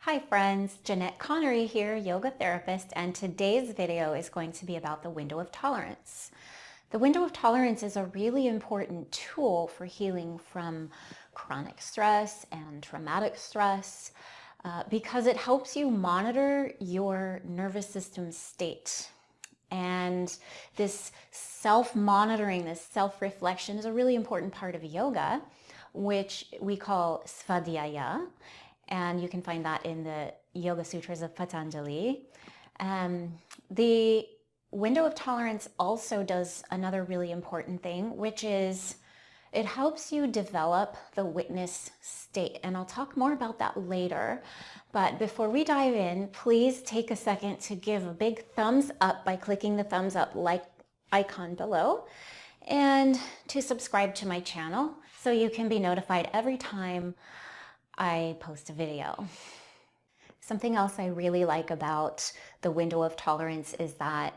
Hi friends, Jeanette Connery here, yoga therapist, and today's video is going to be about the window of tolerance. The window of tolerance is a really important tool for healing from chronic stress and traumatic stress because it helps you monitor your nervous system state. And this self-monitoring, this self-reflection is a really important part of yoga, which we call svadhyaya. And you can find that in the Yoga Sutras of Patanjali. The window of tolerance also does another really important thing, which is it helps you develop the witness state. And I'll talk more about that later. But before we dive in, please take a second to give a big thumbs up by clicking the thumbs up like icon below, and to subscribe to my channel so you can be notified every time I post a video. Something else I really like about the window of tolerance is that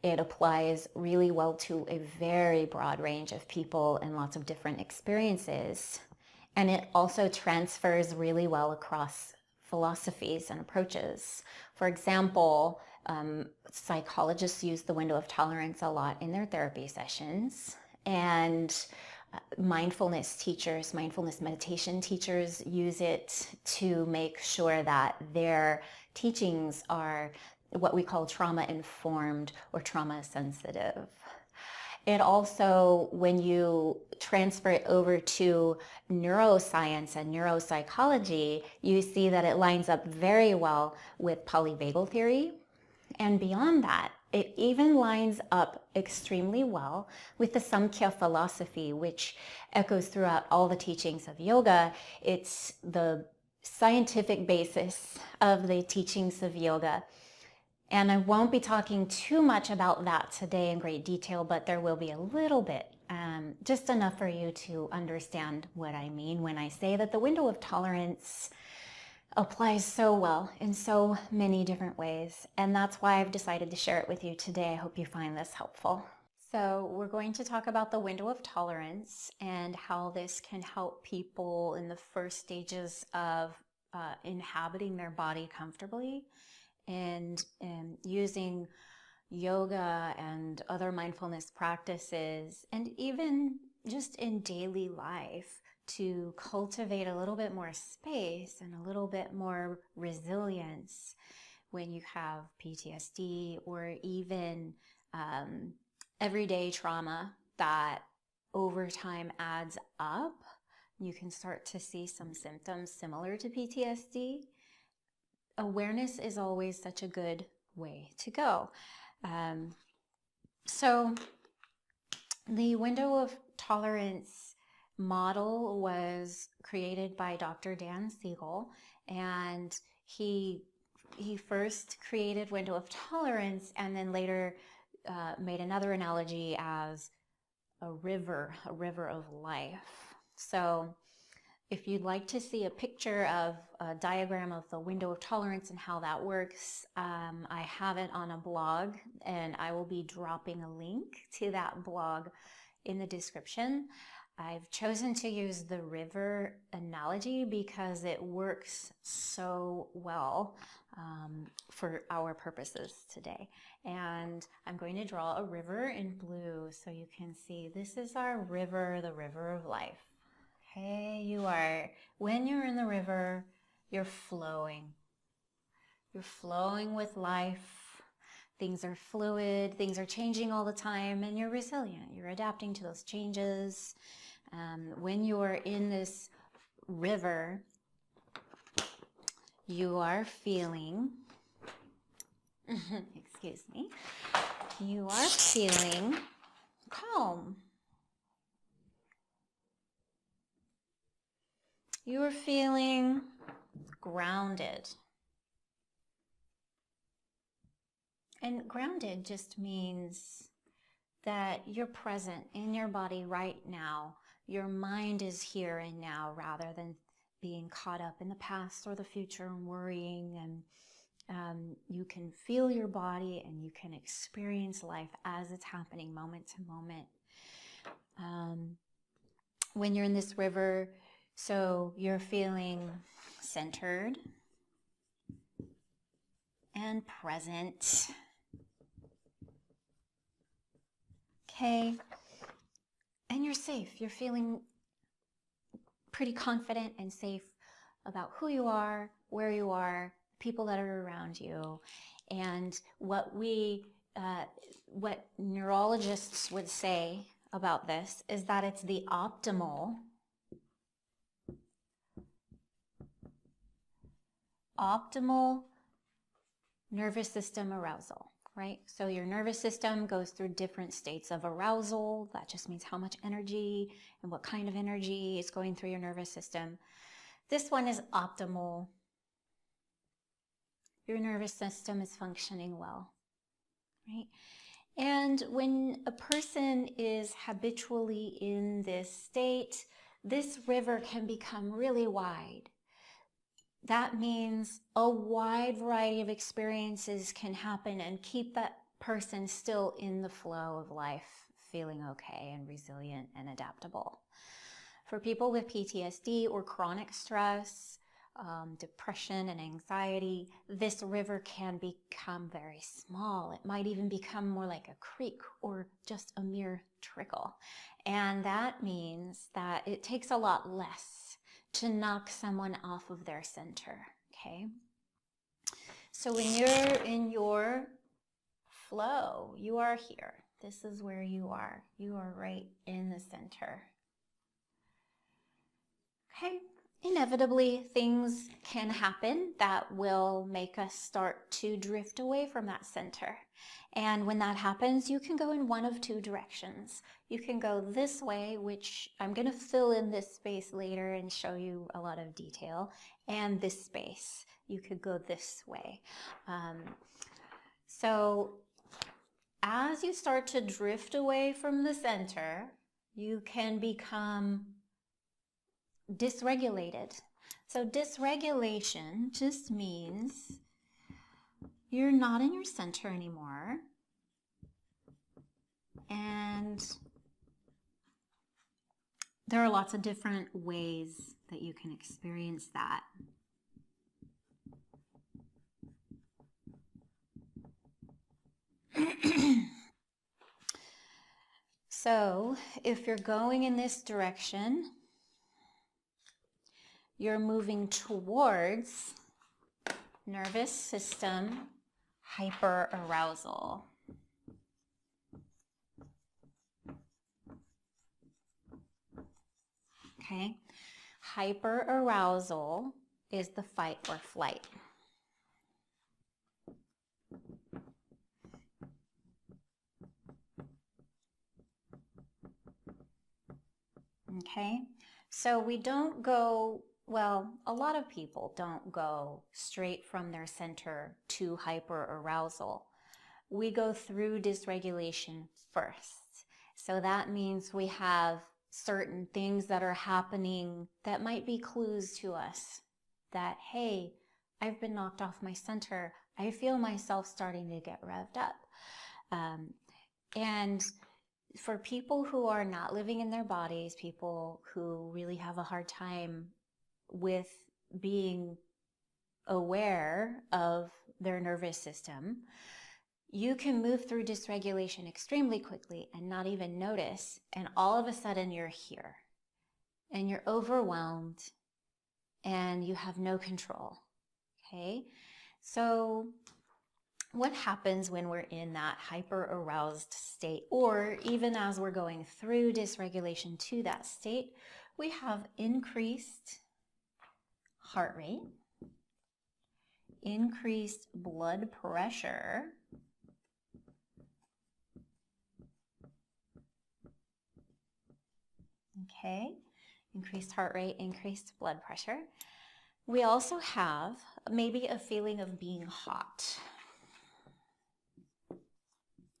it applies really well to a very broad range of people and lots of different experiences. And it also transfers really well across philosophies and approaches. For example, psychologists use the window of tolerance a lot in their therapy sessions, and mindfulness teachers, mindfulness meditation teachers use it to make sure that their teachings are what we call trauma informed or trauma sensitive. It also, when you transfer it over to neuroscience and neuropsychology, you see that it lines up very well with polyvagal theory. And beyond that, it even lines up extremely well with the Samkhya philosophy, which echoes throughout all the teachings of yoga. It's the scientific basis of the teachings of yoga. And I won't be talking too much about that today in great detail, but there will be a little bit, just enough for you to understand what I mean when I say that the window of tolerance applies so well in so many different ways. And that's why I've decided to share it with you today. I hope you find this helpful. So we're going to talk about the window of tolerance and how this can help people in the first stages of inhabiting their body comfortably and using yoga and other mindfulness practices, and even just in daily life, to cultivate a little bit more space and a little bit more resilience when you have PTSD or even everyday trauma that over time adds up. You can start to see some symptoms similar to PTSD. Awareness is always such a good way to go. So the window of tolerance model was created by Dr. Dan Siegel, and he first created window of tolerance and then later made another analogy as a river of life. So if you'd like to see a picture of a diagram of the window of tolerance and how that works, I have it on a blog, and I will be dropping a link to that blog in the description. I've chosen to use the river analogy because it works so well for our purposes today. And I'm going to draw a river in blue so you can see this is our river, the river of life. Okay, when you're in the river, you're flowing. You're flowing with life. Things are fluid, things are changing all the time, and you're resilient. You're adapting to those changes. When you're in this river, you are feeling, excuse me, you are feeling calm. You are feeling grounded. And grounded just means that you're present in your body right now. Your mind is here and now rather than being caught up in the past or the future and worrying. And you can feel your body and you can experience life as it's happening moment to moment. When you're in this river, so you're feeling centered, and present. Okay, and you're safe. You're feeling pretty confident and safe about who you are, where you are, people that are around you. And what neurologists would say about this is that it's the optimal nervous system arousal, right? So your nervous system goes through different states of arousal. That just means how much energy and what kind of energy is going through your nervous system. This one is optimal. Your nervous system is functioning well, right? And when a person is habitually in this state, this river can become really wide. That means a wide variety of experiences can happen and keep that person still in the flow of life, feeling okay and resilient and adaptable. For people with PTSD or chronic stress, depression and anxiety, this river can become very small. It might even become more like a creek or just a mere trickle. And that means that it takes a lot less to knock someone off of their center, okay? So when you're in your flow, you are here. This is where you are. You are right in the center. Okay? Inevitably, things can happen that will make us start to drift away from that center. And when that happens, you can go in one of two directions. You can go this way, which I'm going to fill in this space later and show you a lot of detail, and this space. You could go this way. So as you start to drift away from the center, you can become dysregulated. So dysregulation just means you're not in your center anymore, and there are lots of different ways that you can experience that. So if you're going in this direction, you're moving towards nervous system hyperarousal. Okay? Hyperarousal is the fight or flight. Okay? So we don't go, well, a lot of people don't go straight from their center to hyperarousal. We go through dysregulation first. So that means we have certain things that are happening that might be clues to us that, hey, I've been knocked off my center. I feel myself starting to get revved up. And for people who are not living in their bodies, people who really have a hard time with being aware of their nervous system, you can move through dysregulation extremely quickly and not even notice, and all of a sudden you're here and you're overwhelmed and you have no control. Okay? So what happens when we're in that hyper-aroused state, or even as we're going through dysregulation to that state, we have increased heart rate, increased blood pressure, okay, increased heart rate, increased blood pressure. We also have maybe a feeling of being hot,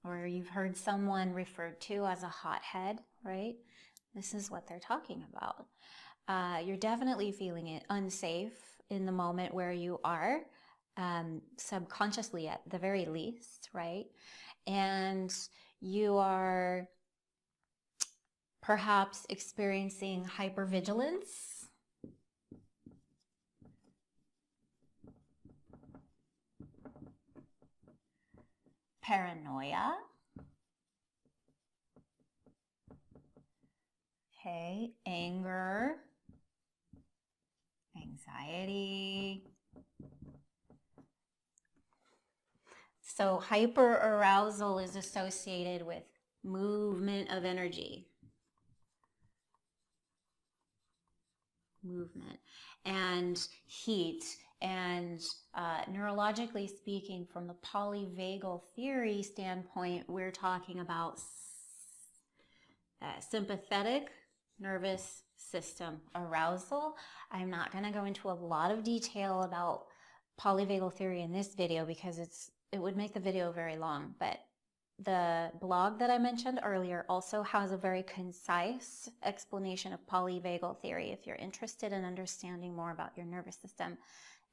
or you've heard someone referred to as a hothead, right? This is what they're talking about. You're definitely feeling it unsafe in the moment where you are, subconsciously at the very least, right? And you are perhaps experiencing hypervigilance. paranoia. Okay, anger, anxiety. So hyperarousal is associated with movement of energy. Movement and heat. And neurologically speaking, from the polyvagal theory standpoint, we're talking about sympathetic nervous system arousal. I'm not going to go into a lot of detail about polyvagal theory in this video because it would make the video very long, but the blog that I mentioned earlier also has a very concise explanation of polyvagal theory if you're interested in understanding more about your nervous system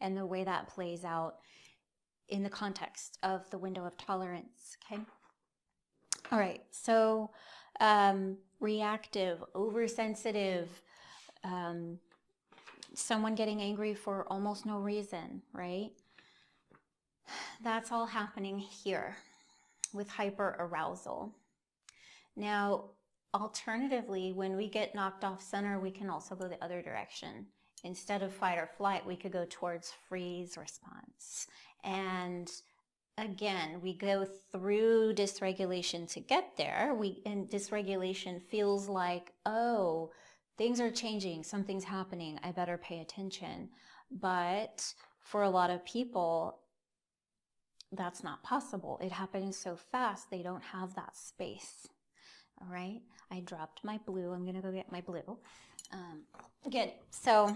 and the way that plays out in the context of the window of tolerance, okay? All right, so reactive, oversensitive, someone getting angry for almost no reason, right? That's all happening here with hyperarousal. Now, alternatively, when we get knocked off center, we can also go the other direction. Instead of fight or flight, we could go towards freeze response. And again, we go through dysregulation to get there. And dysregulation feels like, oh, things are changing, something's happening, I better pay attention. But for a lot of people, that's not possible. It happens so fast, they don't have that space. All right, I dropped my blue. I'm gonna go get my blue. Good, so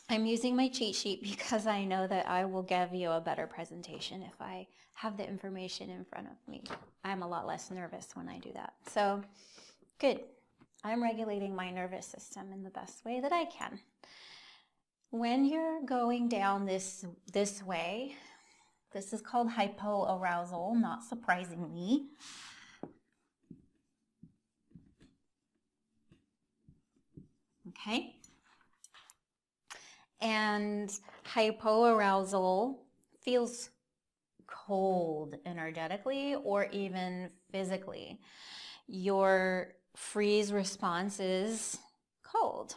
I'm using my cheat sheet because I know that I will give you a better presentation if I have the information in front of me. I'm a lot less nervous when I do that. So, good. I'm regulating my nervous system in the best way that I can. When you're going down this way, this is called hypoarousal, not surprisingly. Okay? And hypoarousal feels cold energetically or even physically. Your freeze response is cold.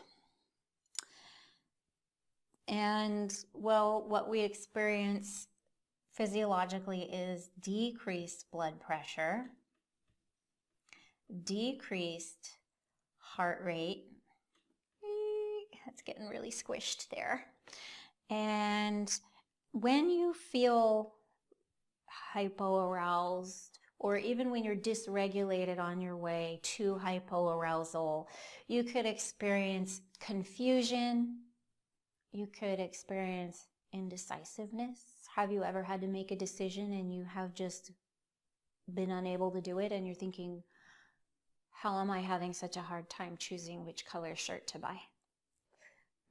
And, well, what we experience physiologically is decreased blood pressure, decreased heart rate. It's getting really squished there. And when you feel hypoaroused, or even when you're dysregulated on your way to hypoarousal, you could experience confusion, you could experience indecisiveness. Have you ever had to make a decision and you have just been unable to do it and you're thinking, how am I having such a hard time choosing which color shirt to buy?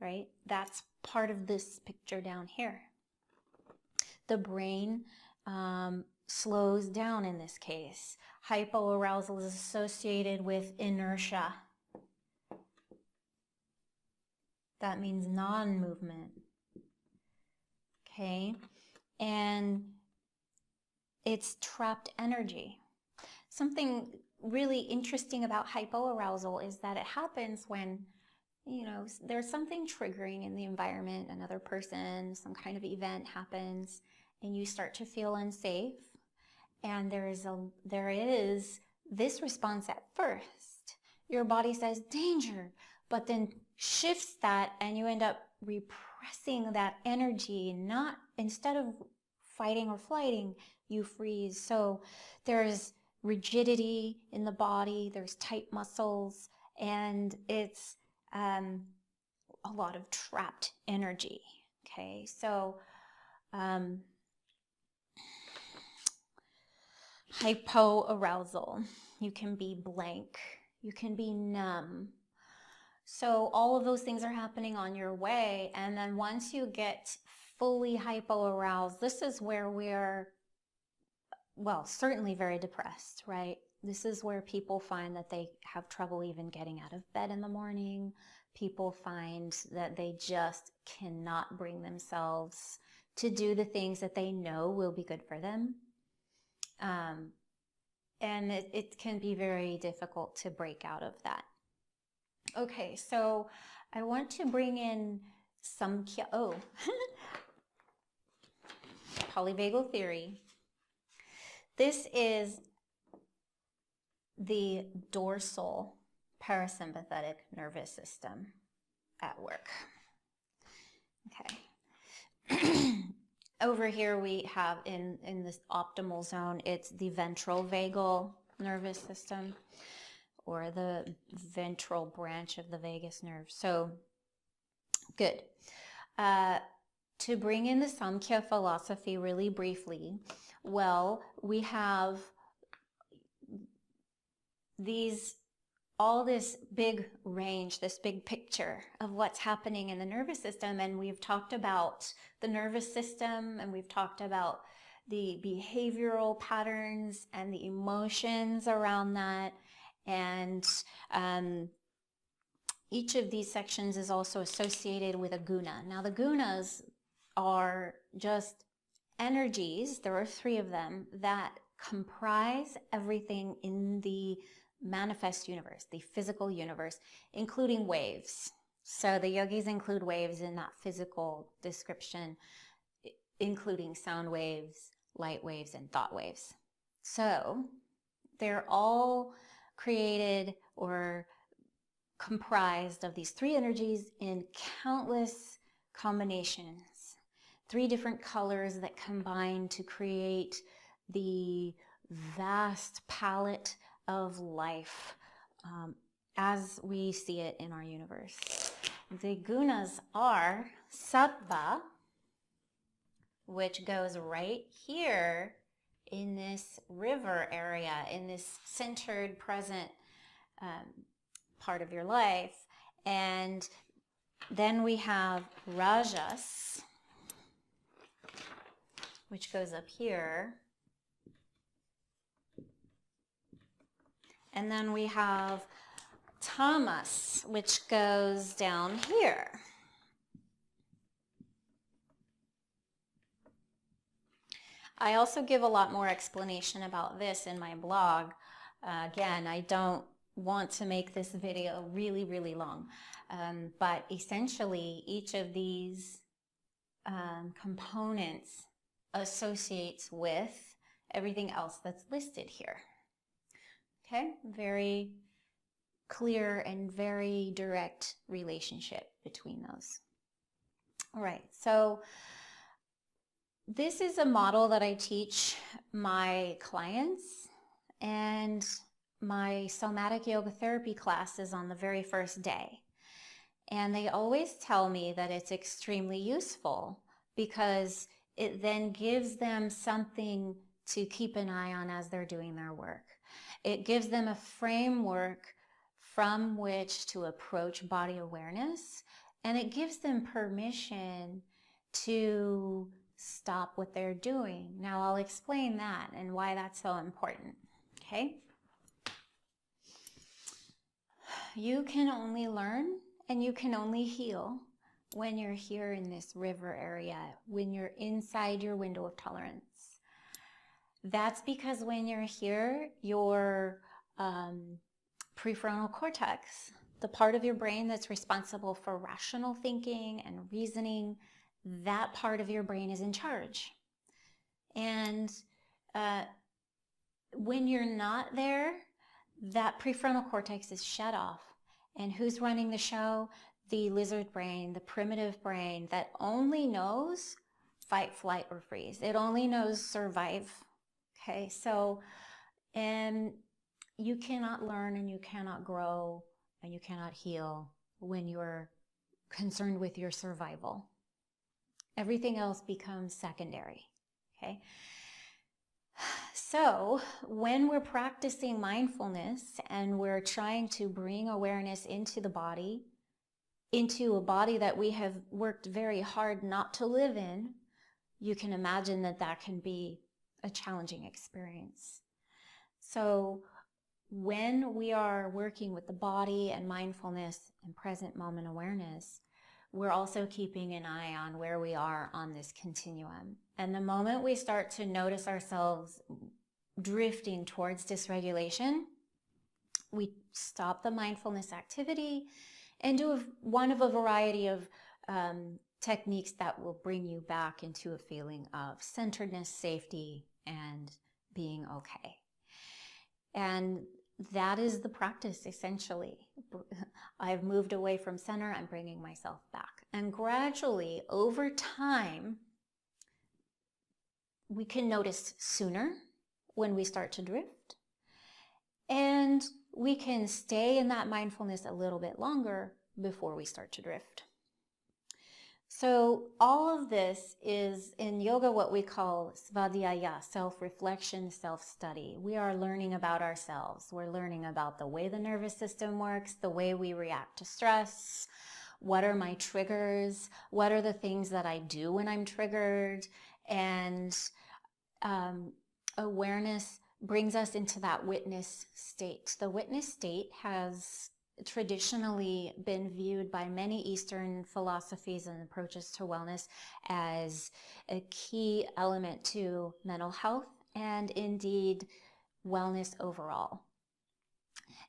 Right? That's part of this picture down here. The brain slows down in this case. Hypoarousal is associated with inertia. That means non-movement. Okay? And it's trapped energy. Something really interesting about hypoarousal is that it happens when, you know, there's something triggering in the environment, another person, some kind of event happens, and you start to feel unsafe. And there is this response at first. Your body says danger, but then shifts that and you end up repressing that energy. Instead of fighting or flighting, you freeze. So there's rigidity in the body, there's tight muscles, and it's a lot of trapped energy. Okay, so hypoarousal, you can be blank, you can be numb. So all of those things are happening on your way, and then once you get fully hypoaroused, this is where we're, well, certainly very depressed, right? This is where people find that they have trouble even getting out of bed in the morning. People find that they just cannot bring themselves to do the things that they know will be good for them. And it can be very difficult to break out of that. Okay, so I want to bring in Samkhya. Oh, polyvagal theory. This is the dorsal parasympathetic nervous system at work. Okay. Over here we have in this optimal zone, it's the ventral vagal nervous system, or the ventral branch of the vagus nerve. So, good. To bring in the Samkhya philosophy really briefly, well, we have all this big range, this big picture of what's happening in the nervous system. And we've talked about the nervous system, and we've talked about the behavioral patterns and the emotions around that. And each of these sections is also associated with a guna. Now, the gunas are just energies. There are 3 of them that comprise everything in the manifest universe, the physical universe, including waves. So the yogis include waves in that physical description, including sound waves, light waves, and thought waves. So they're all created or comprised of these 3 energies in countless combinations, 3 different colors that combine to create the vast palette of life as we see it in our universe. The gunas are sattva, which goes right here in this river area, in this centered, present part of your life. And then we have rajas, which goes up here. And then we have tamas, which goes down here. I also give a lot more explanation about this in my blog. Again, I don't want to make this video really, really long. But essentially, each of these components associates with everything else that's listed here. Okay, very clear and very direct relationship between those. All right, so this is a model that I teach my clients, and my somatic yoga therapy class is on the very first day. And they always tell me that it's extremely useful because it then gives them something to keep an eye on as they're doing their work. It gives them a framework from which to approach body awareness, and it gives them permission to stop what they're doing. Now, I'll explain that and why that's so important, okay? You can only learn and you can only heal when you're here in this river area, when you're inside your window of tolerance. That's because when you're here, your prefrontal cortex, the part of your brain that's responsible for rational thinking and reasoning, that part of your brain is in charge. And when you're not there, that prefrontal cortex is shut off. And who's running the show? The lizard brain, the primitive brain that only knows fight, flight, or freeze. It only knows survive. Okay, so, and you cannot learn and you cannot grow and you cannot heal when you're concerned with your survival. Everything else becomes secondary, okay? So when we're practicing mindfulness and we're trying to bring awareness into the body, into a body that we have worked very hard not to live in, you can imagine that that can be a challenging experience. So when we are working with the body and mindfulness and present moment awareness, we're also keeping an eye on where we are on this continuum. And the moment we start to notice ourselves drifting towards dysregulation, we stop the mindfulness activity and do one of a variety of techniques that will bring you back into a feeling of centeredness, safety, and being okay. And that is the practice, essentially. I've moved away from center, I'm bringing myself back. And gradually, over time, we can notice sooner when we start to drift. And we can stay in that mindfulness a little bit longer before we start to drift. So all of this is in yoga what we call svadhyaya, self-reflection, self-study. We are learning about ourselves. We're learning about the way the nervous system works, the way we react to stress, what are my triggers, what are the things that I do when I'm triggered, and awareness brings us into that witness state. The witness state has traditionally been viewed by many Eastern philosophies and approaches to wellness as a key element to mental health and indeed wellness overall.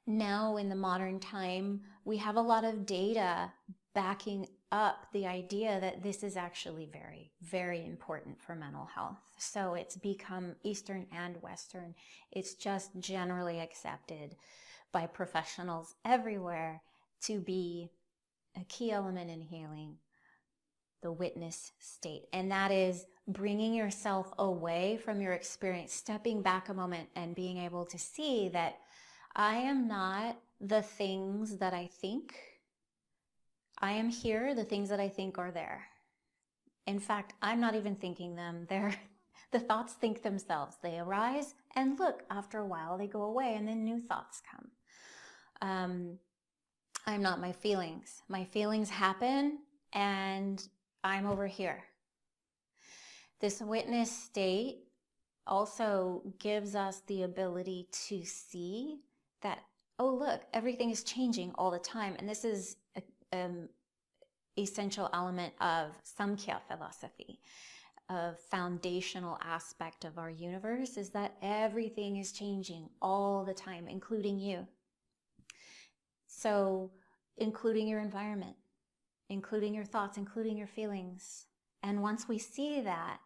Now in the modern time, we have a lot of data backing up the idea that this is actually very, very important for mental health. So it's become Eastern and Western. It's just generally accepted by professionals everywhere to be a key element in healing the witness state. And that is bringing yourself away from your experience, stepping back a moment and being able to see that I am not the things that I think. I am here, the things that I think are there. In fact, I'm not even thinking them. The thoughts think themselves. They arise and look, after a while they go away and then new thoughts come. I'm not my feelings. My feelings happen and I'm over here. This witness state also gives us the ability to see that, oh look, everything is changing all the time. And this is an essential element of Samkhya philosophy. A foundational aspect of our universe is that everything is changing all the time, including you. So, including your environment, including your thoughts, including your feelings. And once we see that,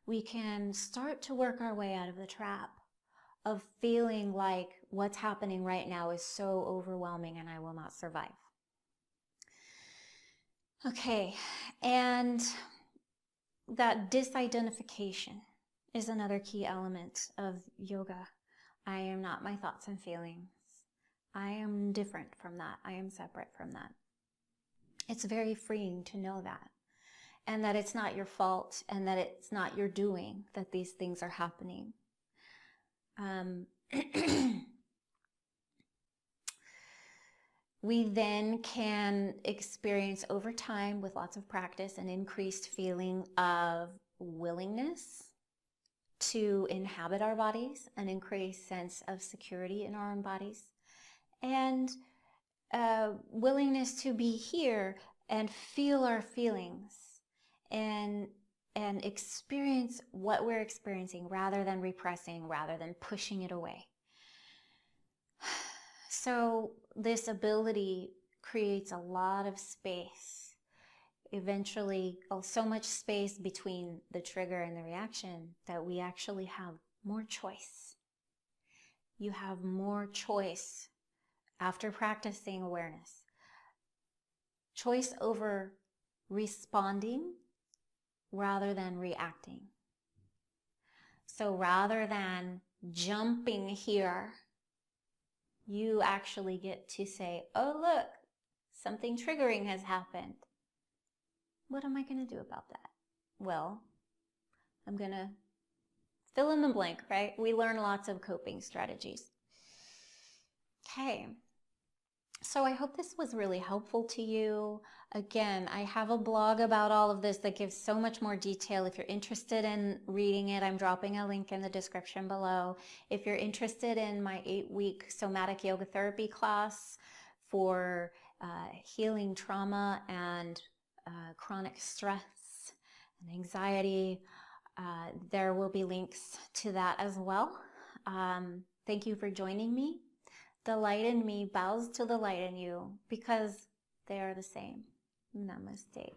we can start to work our way out of the trap of feeling like what's happening right now is so overwhelming and I will not survive. Okay, and that disidentification is another key element of yoga. I am not my thoughts and feelings. I am different from that. I am separate from that. It's very freeing to know that. And that it's not your fault and that it's not your doing that these things are happening. We then can experience over time with lots of practice an increased feeling of willingness to inhabit our bodies, an increased sense of security in our own bodies, and willingness to be here and feel our feelings and experience what we're experiencing rather than repressing, rather than pushing it away. So this ability creates a lot of space, eventually so much space between the trigger and the reaction that we actually have more choice. You have more choice after practicing awareness. Choice over responding rather than reacting. So rather than jumping here, you actually get to say, oh look, something triggering has happened. What am I going to do about that? Well, I'm going to fill in the blank, right? We learn lots of coping strategies. Okay. So I hope this was really helpful to you. Again, I have a blog about all of this that gives so much more detail. If you're interested in reading it, I'm dropping a link in the description below. If you're interested in my 8-week somatic yoga therapy class for healing trauma and chronic stress and anxiety, there will be links to that as well. Thank you for joining me. The light in me bows to the light in you because they are the same. Namaste.